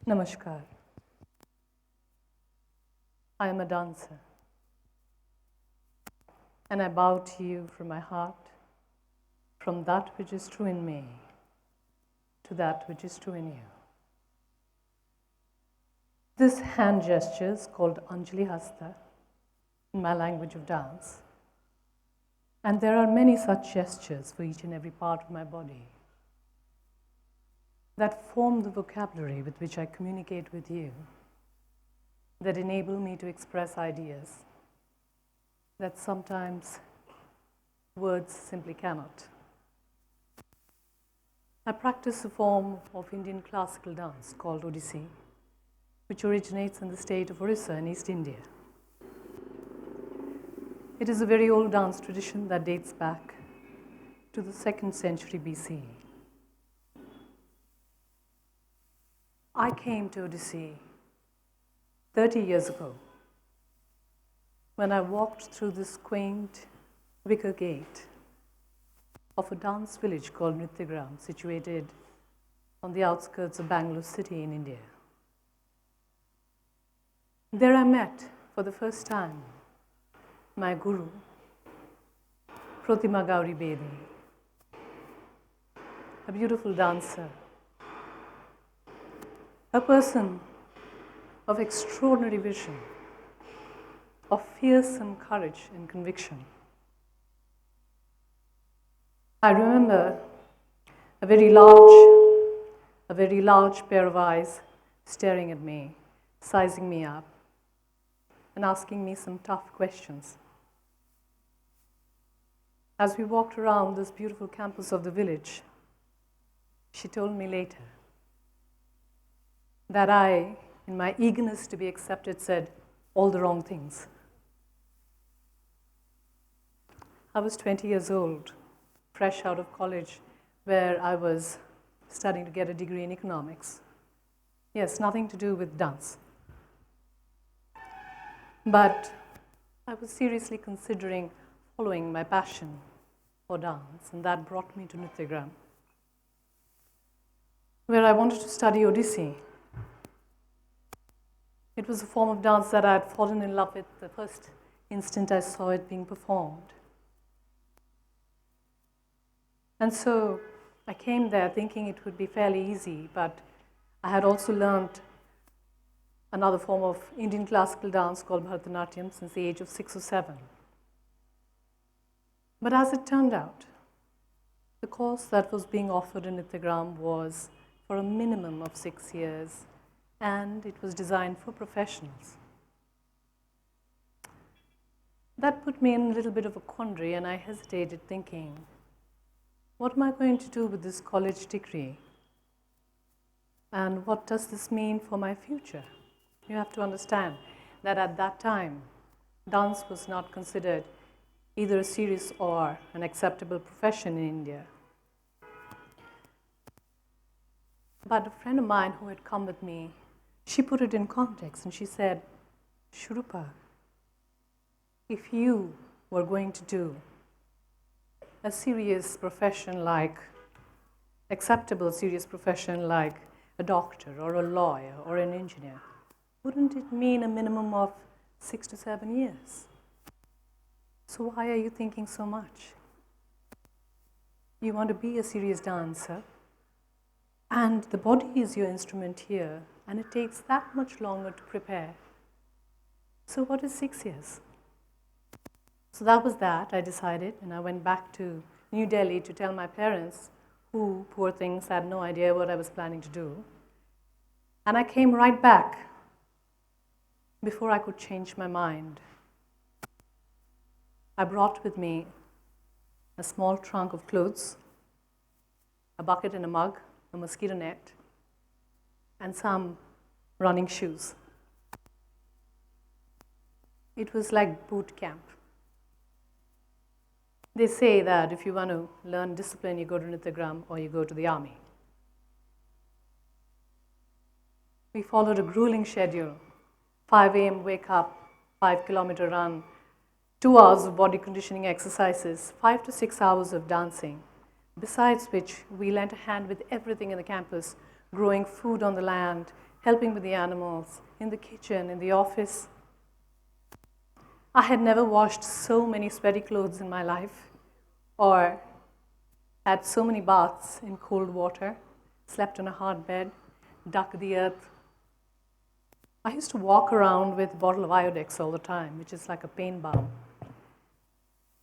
Namaskar. I am a dancer, and I bow to you from my heart, from that which is true in me to that which is true in you. This hand gesture is called Anjali Hasta in my language of dance, and there are many such gestures for each and every part of my body that form the vocabulary with which I communicate with you, that enable me to express ideas that sometimes words simply cannot. I practice a form of Indian classical dance called Odissi, which originates in the state of Odissi in East India. It is a very old dance tradition that dates back to the 2nd century BC. I came to Odissi 30 years ago when I walked through this quaint wicker gate of a dance village called Nrityagram, situated on the outskirts of Bangalore city in India. There I met for the first time my guru, Pratima Gauri Bedi, a beautiful dancer, a person of extraordinary vision, of fearsome courage and conviction. I remember a very large pair of eyes staring at me, sizing me up, and asking me some tough questions. As we walked around this beautiful campus of the village, she told me later that I, in my eagerness to be accepted, said all the wrong things. I was 20 years old, fresh out of college, where I was studying to get a degree in economics. Yes, nothing to do with dance. But I was seriously considering following my passion for dance, and that brought me to Nrityagram, where I wanted to study Odissi. It was a form of dance that I had fallen in love with the first instant I saw it being performed. And so I came there thinking it would be fairly easy, but I had also learned another form of Indian classical dance called Bharatanatyam since the age of 6 or 7. But as it turned out, the course that was being offered in Nrityagram was for a minimum of 6 years, and it was designed for professionals. That put me in a little bit of a quandary, and I hesitated thinking, what am I going to do with this college degree? And what does this mean for my future? You have to understand that at that time, dance was not considered either a serious or an acceptable profession in India. But a friend of mine who had come with me, she put it in context and she said, Surupa, if you were going to do a serious profession like, acceptable serious profession like a doctor or a lawyer or an engineer, wouldn't it mean a minimum of 6 to 7 years? So why are you thinking so much? You want to be a serious dancer, and the body is your instrument here, and it takes that much longer to prepare. So what is 6 years? So that was that, I decided, and I went back to New Delhi to tell my parents, who, poor things, had no idea what I was planning to do. And I came right back before I could change my mind. I brought with me a small trunk of clothes, a bucket and a mug, a mosquito net, and some running shoes. It was like boot camp. They say that if you want to learn discipline, you go to Nrityagram or you go to the army. We followed a grueling schedule. 5 a.m. wake up, 5-kilometer run, 2 hours of body conditioning exercises, 5 to 6 hours of dancing, besides which we lent a hand with everything in the campus, growing food on the land, helping with the animals, in the kitchen, in the office. I had never washed so many sweaty clothes in my life, or had so many baths in cold water, slept on a hard bed, dug the earth. I used to walk around with a bottle of Iodex all the time, which is like a pain balm.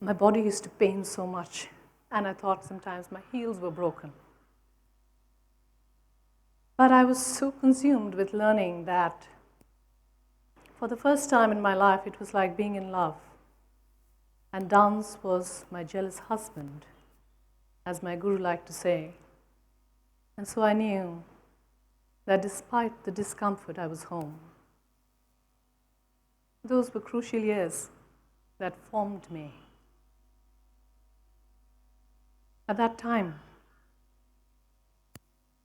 My body used to pain so much, and I thought sometimes my heels were broken. But I was so consumed with learning that for the first time in my life, it was like being in love. And dance was my jealous husband, as my guru liked to say. And so I knew that despite the discomfort, I was home. Those were crucial years that formed me. At that time,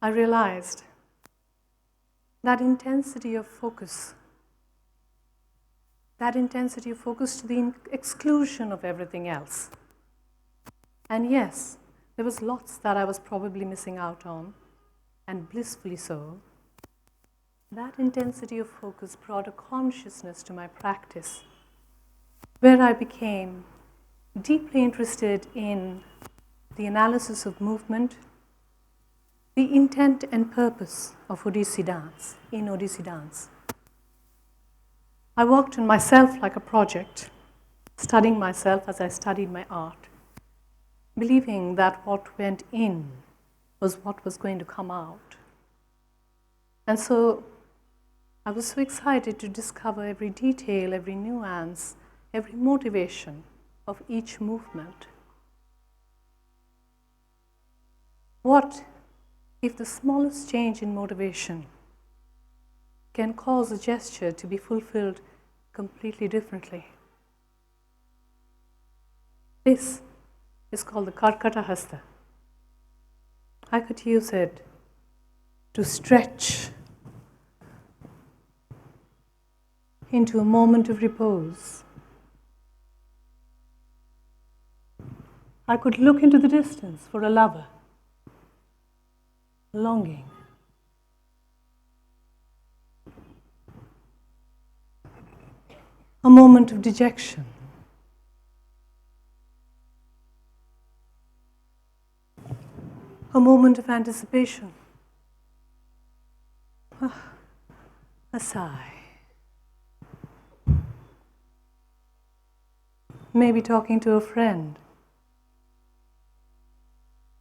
I realized that intensity of focus to the exclusion of everything else. And yes, there was lots that I was probably missing out on, and blissfully so. That intensity of focus brought a consciousness to my practice, where I became deeply interested in the analysis of movement, the intent and purpose of Odissi dance, in Odissi dance. I worked on myself like a project, studying myself as I studied my art, believing that what went in was what was going to come out. And so I was so excited to discover every detail, every nuance, every motivation of each movement. What if the smallest change in motivation can cause a gesture to be fulfilled completely differently? This is called the Karkata Hasta. I could use it to stretch into a moment of repose. I could look into the distance for a lover, longing. A moment of dejection. A moment of anticipation. A sigh. Maybe talking to a friend.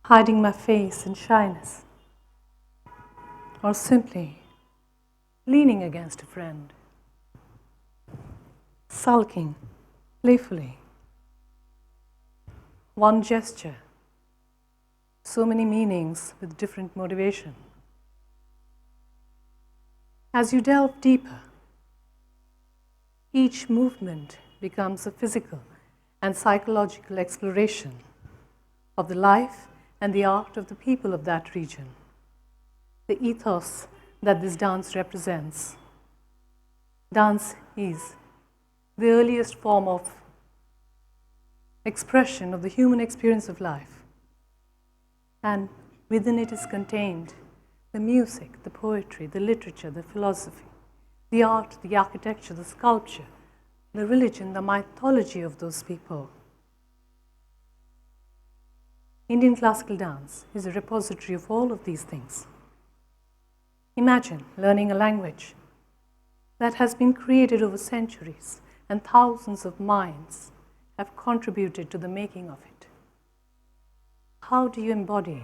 Hiding my face in shyness. Or simply leaning against a friend. Sulking playfully. One gesture. So many meanings with different motivation. As you delve deeper, each movement becomes a physical and psychological exploration of the life and the art of the people of that region, the ethos that this dance represents. Dance is the earliest form of expression of the human experience of life, and within it is contained the music, the poetry, the literature, the philosophy, the art, the architecture, the sculpture, the religion, the mythology of those people. Indian classical dance is a repository of all of these things. Imagine learning a language that has been created over centuries and thousands of minds have contributed to the making of it. How do you embody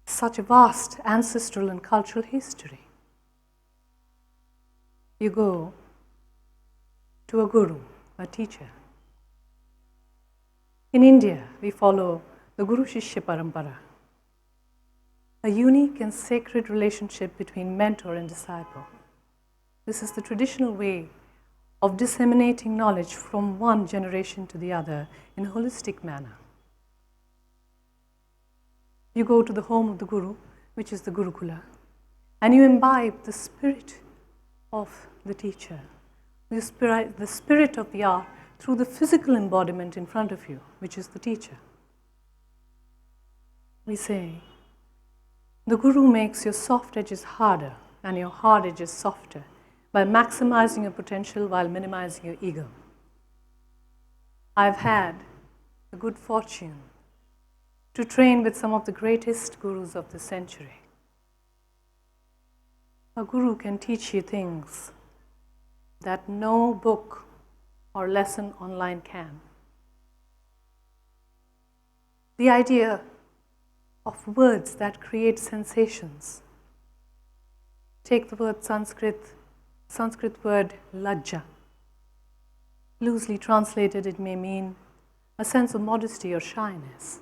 such a vast ancestral and cultural history? You go to a guru, a teacher. In India, we follow the guru-shishya parampara, a unique and sacred relationship between mentor and disciple. This is the traditional way of disseminating knowledge from one generation to the other in a holistic manner. You go to the home of the guru, which is the Gurukula, and you imbibe the spirit of the teacher, the spirit of the art through the physical embodiment in front of you, which is the teacher. We say, the guru makes your soft edges harder and your hard edges softer by maximizing your potential while minimizing your ego. I've had the good fortune to train with some of the greatest gurus of the century. A guru can teach you things that no book or lesson online can. The idea of words that create sensations. Take the word Sanskrit word lajja. Loosely translated, it may mean a sense of modesty or shyness.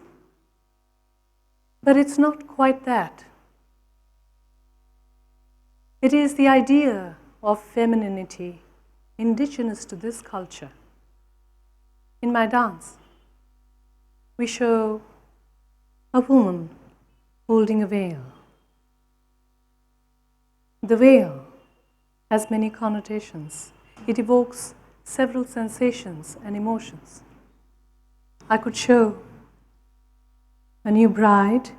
But it's not quite that. It is the idea of femininity indigenous to this culture. In my dance, we show a woman holding a veil. The veil has many connotations. It evokes several sensations and emotions. I could show a new bride,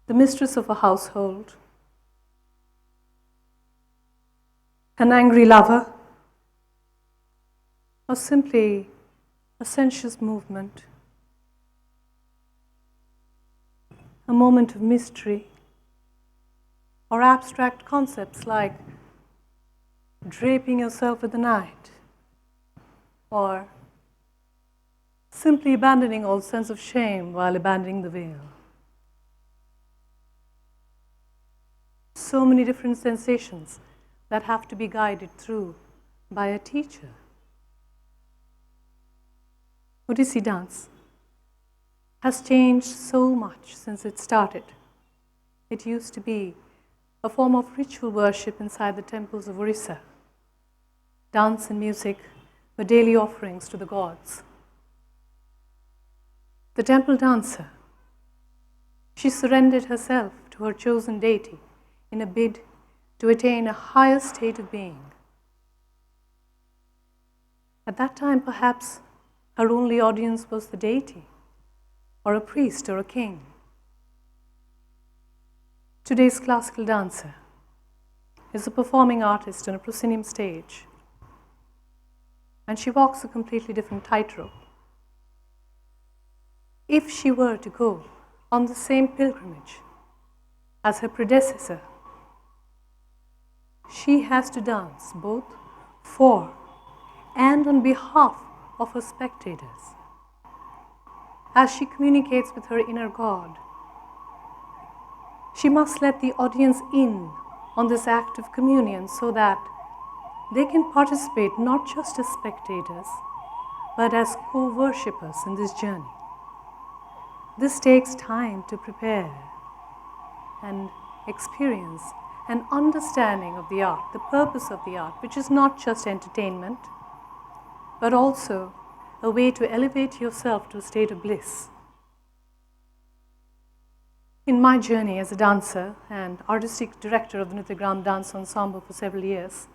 the mistress of a household, an angry lover, or simply a sensuous movement, a moment of mystery, or abstract concepts like draping yourself with the night, or simply abandoning all sense of shame while abandoning the veil. So many different sensations that have to be guided through by a teacher. Odissi dance has changed so much since it started. It used to be a form of ritual worship inside the temples of Odissi. Dance and music were daily offerings to the gods. The temple dancer, she surrendered herself to her chosen deity in a bid to attain a higher state of being. At that time, perhaps, her only audience was the deity, or a priest, or a king. Today's classical dancer is a performing artist on a proscenium stage, and she walks a completely different tightrope. If she were to go on the same pilgrimage as her predecessor, she has to dance both for and on behalf of her spectators. As she communicates with her inner God, she must let the audience in on this act of communion so that they can participate not just as spectators, but as co-worshippers in this journey. This takes time to prepare and experience an understanding of the art, the purpose of the art, which is not just entertainment, but also a way to elevate yourself to a state of bliss. In my journey as a dancer and artistic director of the Nrityagram dance ensemble for several years,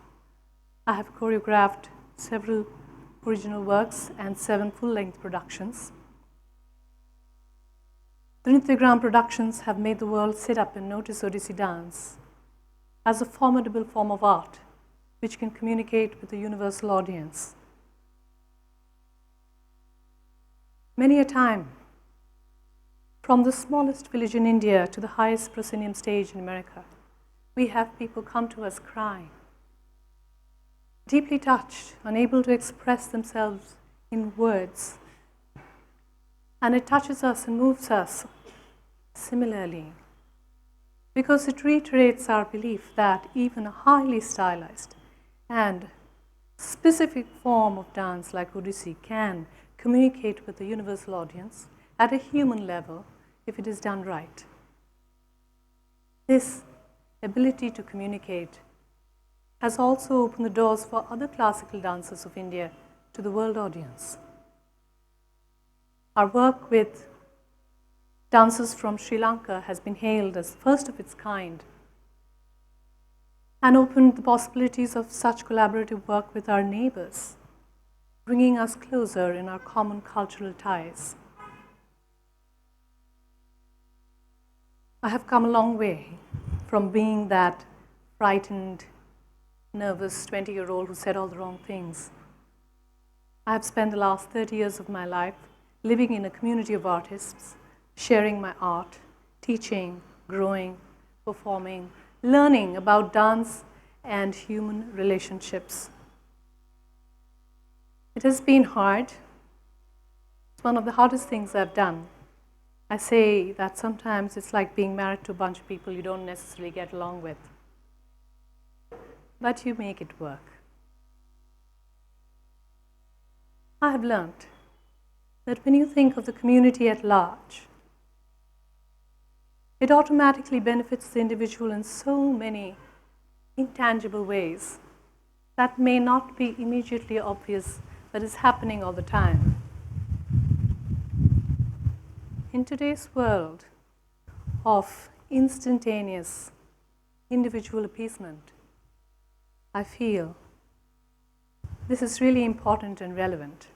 I have choreographed several original works and 7 full-length productions. The Nrityagram productions have made the world sit up and notice Odissi dance as a formidable form of art which can communicate with a universal audience. Many a time, from the smallest village in India to the highest proscenium stage in America, we have people come to us crying, deeply touched, unable to express themselves in words. And it touches us and moves us similarly, because it reiterates our belief that even a highly stylized and specific form of dance like Odissi can communicate with the universal audience at a human level if it is done right. This ability to communicate has also opened the doors for other classical dancers of India to the world audience. Our work with dancers from Sri Lanka has been hailed as first of its kind. and opened the possibilities of such collaborative work with our neighbors, bringing us closer in our common cultural ties. I have come a long way from being that frightened, nervous 20-year-old who said all the wrong things. I have spent the last 30 years of my life living in a community of artists, sharing my art, teaching, growing, performing, learning about dance and human relationships. It has been hard. It's one of the hardest things I've done. I say that sometimes it's like being married to a bunch of people you don't necessarily get along with. But you make it work. I have learned that when you think of the community at large, it automatically benefits the individual in so many intangible ways that may not be immediately obvious, but is happening all the time. In today's world of instantaneous individual appeasement, I feel this is really important and relevant.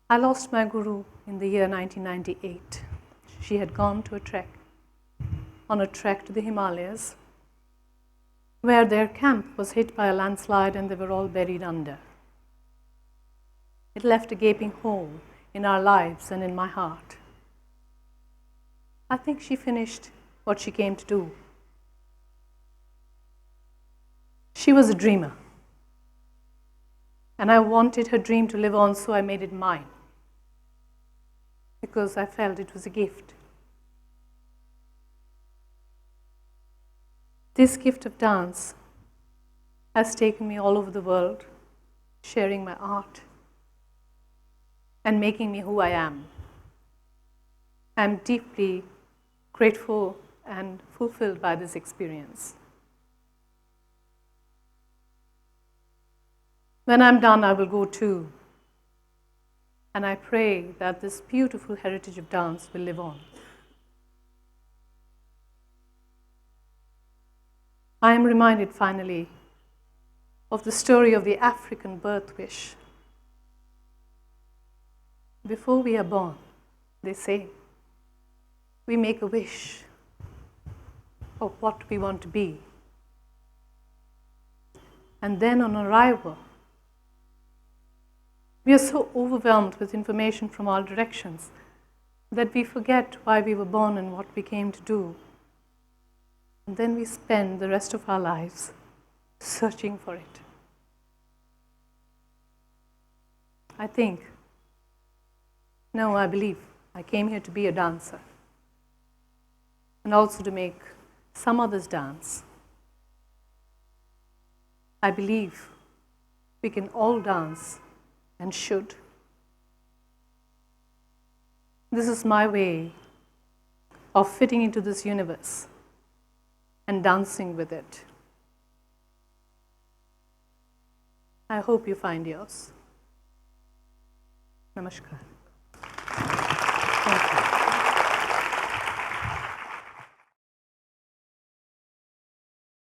I lost my guru in the year 1998. She had gone on a trek to the Himalayas, where their camp was hit by a landslide and they were all buried under. It left a gaping hole in our lives and in my heart. I think she finished what she came to do. She was a dreamer, and I wanted her dream to live on, so I made it mine, because I felt it was a gift. This gift of dance has taken me all over the world, sharing my art and making me who I am. I'm deeply grateful and fulfilled by this experience. When I'm done, I will go too. And I pray that this beautiful heritage of dance will live on. I am reminded finally of the story of the African birth wish. Before we are born, they say, we make a wish of what we want to be. And then on arrival, we are so overwhelmed with information from all directions that we forget why we were born and what we came to do. And then we spend the rest of our lives searching for it. I believe I came here to be a dancer and also to make some others dance. I believe we can all dance and should. This is my way of fitting into this universe and dancing with it. I hope you find yours. Namaskar.